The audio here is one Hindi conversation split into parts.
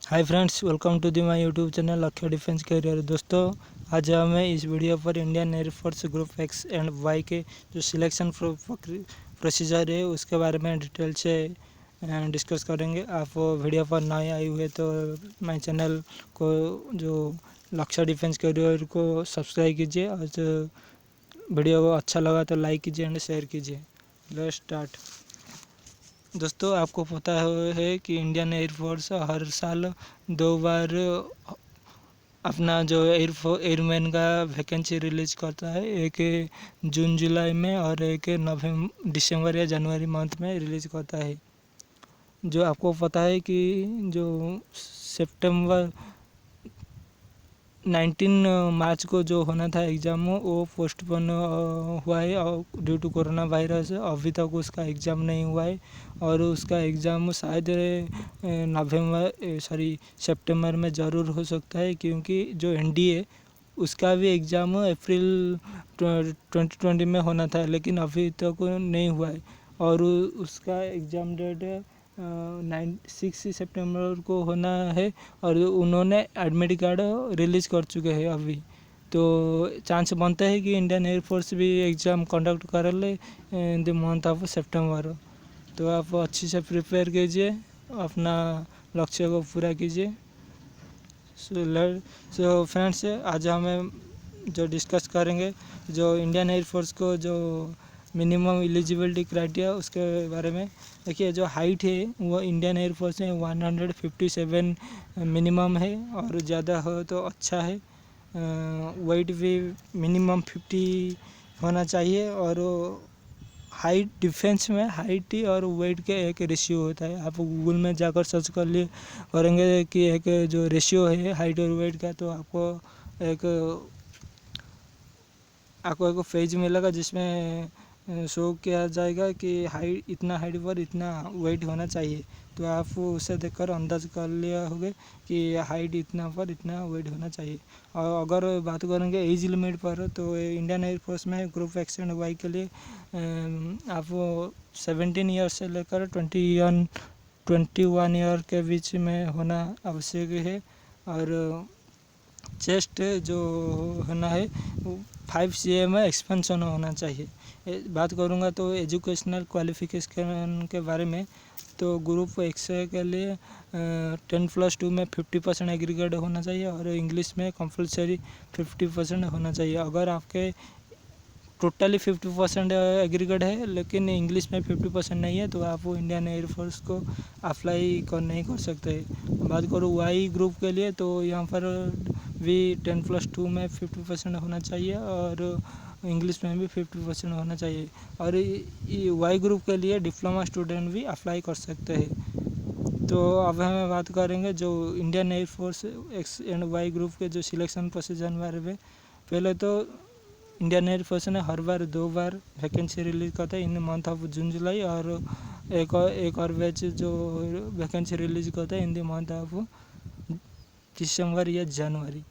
Hi friends, welcome to the my YouTube channel Lakshya defence career. दोस्तों, आज हमें इस वीडियो पर Indian Air Force group X and Y के जो सिलेक्शन प्रोसीजर है उसके बारे में डिटेल से डिस्कस करेंगे। आप वीडियो पर नए आए हुए तो माय चैनल को जो लक्ष्य डिफेंस करियर को सब्सक्राइब कीजिए और जो वीडियो को अच्छा लगा तो लाइक कीजिए एंड शेयर कीजिए। Let's start. दोस्तों, आपको पता है कि इंडियन एयरफोर्स हर साल 2 बार अपना जो एयरमैन का वैकेंसी रिलीज करता है। एक जून जुलाई में और एक दिसंबर या जनवरी मंथ में रिलीज करता है। जो आपको पता है कि जो सितंबर 19 मार्च को जो होना था एग्ज़ाम वो पोस्टपोन हुआ है और ड्यू टू कोरोना वायरस अभी तक उसका एग्ज़ाम नहीं हुआ है और उसका एग्ज़ाम शायद सितंबर में ज़रूर हो सकता है, क्योंकि जो एनडीए उसका भी एग्ज़ाम अप्रैल 2020 में होना था लेकिन अभी तक नहीं हुआ है और उसका एग्ज़ाम डेट 6 सितंबर को होना है और उन्होंने एडमिट कार्ड रिलीज़ कर चुके हैं अभी। तो चांस बनता है कि इंडियन एयरफोर्स भी एग्ज़ाम कंडक्ट कर ले इन द मंथ ऑफ सितंबर। तो आप अच्छे से प्रिपेयर कीजिए, अपना लक्ष्य को पूरा कीजिए। सो फ्रेंड्स, आज हमें जो डिस्कस करेंगे जो इंडियन एयरफोर्स को जो मिनिमम एलिजिबिलिटी क्राइटेरिया उसके बारे में। देखिए, जो हाइट है वो इंडियन एयरफोर्स में 157 मिनिमम है और ज़्यादा हो तो अच्छा है। वेट भी मिनिमम 50 होना चाहिए और हाइट डिफेंस में हाइट और वेट के एक रेशियो होता है। आप गूगल में जाकर सर्च कर लिए करेंगे कि एक जो रेशियो है हाइट और वेट का, तो एक एक पेज मिलेगा जिसमें शो किया जाएगा कि हाइट इतना हाइट पर इतना वेट होना चाहिए। तो आप उसे देखकर अंदाज कर लिया होगा कि हाइट इतना पर इतना वेट होना चाहिए। और अगर बात करेंगे एज लिमिट पर, तो इंडियन एयरफोर्स में ग्रुप एक्स एंड वाई के लिए आप 17 ईयर से लेकर 21 ईयर के बीच में होना आवश्यक है। और चेस्ट जो होना है 5 cm में एक्सपेंशन होना चाहिए। बात करूँगा तो एजुकेशनल क्वालिफिकेशन के बारे में, तो ग्रुप एक्स के लिए 10+2 में 50% एग्रीगेट होना चाहिए और इंग्लिश में कंपलसरी 50% होना चाहिए। अगर आपके टोटली 50% एग्रीगेट है लेकिन इंग्लिश में 50% नहीं है तो आप इंडियन एयरफोर्स को अप्लाई नहीं कर सकते। बात करूँ वाई ग्रुप के लिए, तो यहाँ पर भी 10+2 में 50% होना चाहिए और इंग्लिश में भी 50% होना चाहिए। और वाई ग्रुप के लिए डिप्लोमा स्टूडेंट भी अप्लाई कर सकते हैं। तो अब हम बात करेंगे जो Indian Air Force X and Y group के जो सिलेक्शन प्रोसीजर बारे में। पहले तो इंडियन एयरफोर्स ने हर बार 2 बार वैकेंसी रिलीज करता है इन मंथ ऑफ जून जुलाई, और एक और बैच जो वैकेंसी रिलीज करता है in the month of December या जनवरी।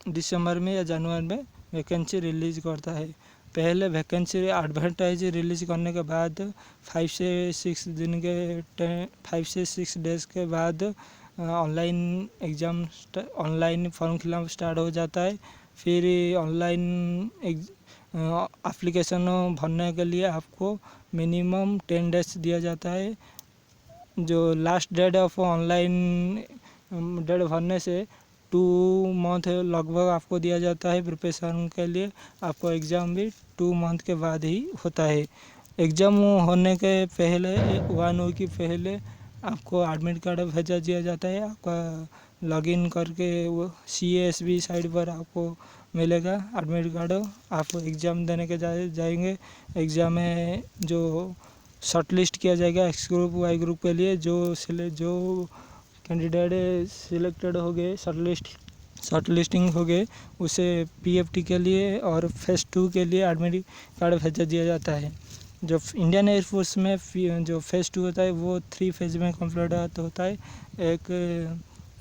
दिसंबर में या जनवरी में वैकेंसी रिलीज करता है। पहले वैकेंसी एडवर्टाइज रिलीज करने के बाद 5 से 6 डेज़ के बाद online exam online form fill up start हो जाता है। फिर ऑनलाइन एप्लीकेशन भरने के लिए आपको मिनिमम 10 डेज दिया जाता है। जो last date of online date भरने से 2 मंथ लगभग आपको दिया जाता है प्रिपरेशन के लिए। आपको एग्ज़ाम भी 2 मंथ के बाद ही होता है। एग्ज़ाम होने के पहले 1 वीक पहले आपको एडमिट कार्ड भेजा दिया जाता है। आपका लॉगिन करके वो CASB साइट पर आपको मिलेगा एडमिट कार्ड। आप एग्ज़ाम देने के जाएंगे। एग्ज़ाम में जो शॉर्ट लिस्ट किया जाएगा एक्स ग्रुप वाई ग्रुप के लिए, जो कैंडिडेट सिलेक्टेड हो गए शॉर्ट लिस्टिंग हो गए उसे PFT के लिए और फेज़ 2 के लिए एडमिट कार्ड भेजा दिया जाता है। जो इंडियन एयरफोर्स में जो फेज़ 2 होता है वो 3 फेज़ में कंप्लीट होता है। एक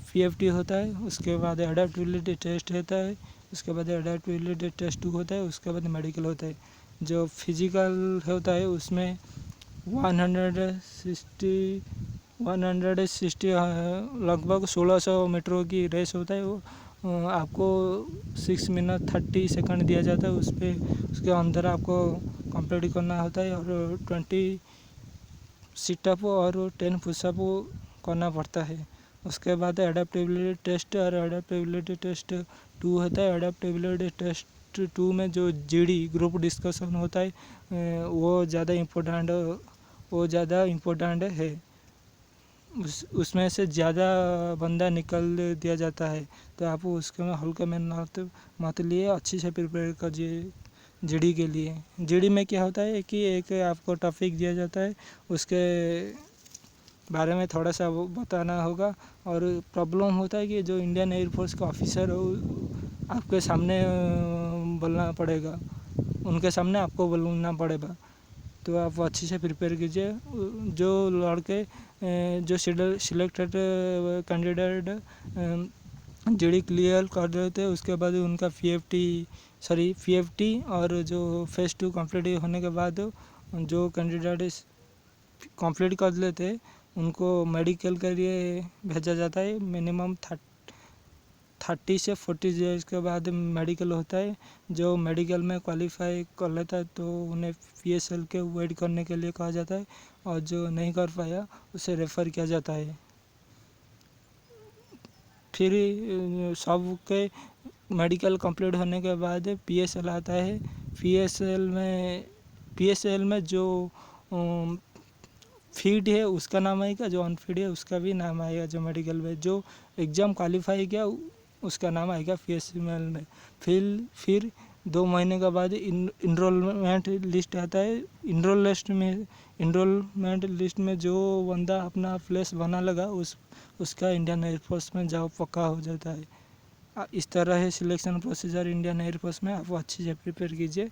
PFT होता है, उसके बाद एडेप्टेबिलिटी टेस्ट होता है, उसके बाद एडेप्टेबिलिटी टेस्ट 2 होता है, उसके बाद मेडिकल होता है। जो फिजिकल होता है उसमें 160 160 लगभग 1600 मीटरों की रेस होता है। वो आपको 6 मिनट 30 सेकंड दिया जाता है। उस पर उसके अंदर आपको कंप्लीट करना होता है और 20 सिटअप और 10 पुशअप करना पड़ता है। उसके बाद एडेप्टेबिलिटी टेस्ट और एडेप्टेबिलिटी टेस्ट 2 होता है। एडेप्टेबिलिटी टेस्ट 2 में जो जीडी ग्रुप डिस्कशन होता है वो ज़्यादा इम्पोर्टेंट है। उसमें से ज़्यादा बंदा निकल दिया जाता है, तो आप उसके में हल्के में मत लिए, अच्छी से प्रिपेयर कीजिए जीडी के लिए। जीडी में क्या होता है कि एक आपको टॉपिक दिया जाता है, उसके बारे में थोड़ा सा वो बताना होगा। और प्रॉब्लम होता है कि जो इंडियन एयरफोर्स का ऑफिसर हो आपके सामने बोलना पड़ेगा, उनके सामने आपको बोलना पड़ेगा। तो आप अच्छे से प्रिपेयर कीजिए। जो लड़के जो सिलेक्टेड कैंडिडेट जीडी क्लियर कर देते हैं, उसके बाद उनका पीएफटी और जो फेज 2 कंप्लीट होने के बाद जो कैंडिडेट कंप्लीट कर लेते उनको मेडिकल के लिए भेजा जाता है। मिनिमम 30 से 40 डेज के बाद मेडिकल होता है। जो मेडिकल में क्वालिफाई कर लेता है तो उन्हें पीएसएल के वेट करने के लिए कहा जाता है, और जो नहीं कर पाया उसे रेफ़र किया जाता है। फिर सब के मेडिकल कंप्लीट होने के बाद पीएसएल आता है। पीएसएल में जो फिट है उसका नाम आएगा, जो अनफिट है उसका भी नाम आएगा। जो मेडिकल में जो एग्ज़ाम क्वालिफाई किया उसका नाम आएगा पीएसएल में। फिर 2 महीने के बाद इनरोलमेंट लिस्ट आता है। इनरोलमेंट लिस्ट में जो बंदा अपना प्लेस बना लगा उसका इंडियन एयरफोर्स में जॉब पक्का हो जाता है। इस तरह है सिलेक्शन प्रोसीजर इंडियन एयरफोर्स में। आप अच्छे से प्रिपेयर कीजिए।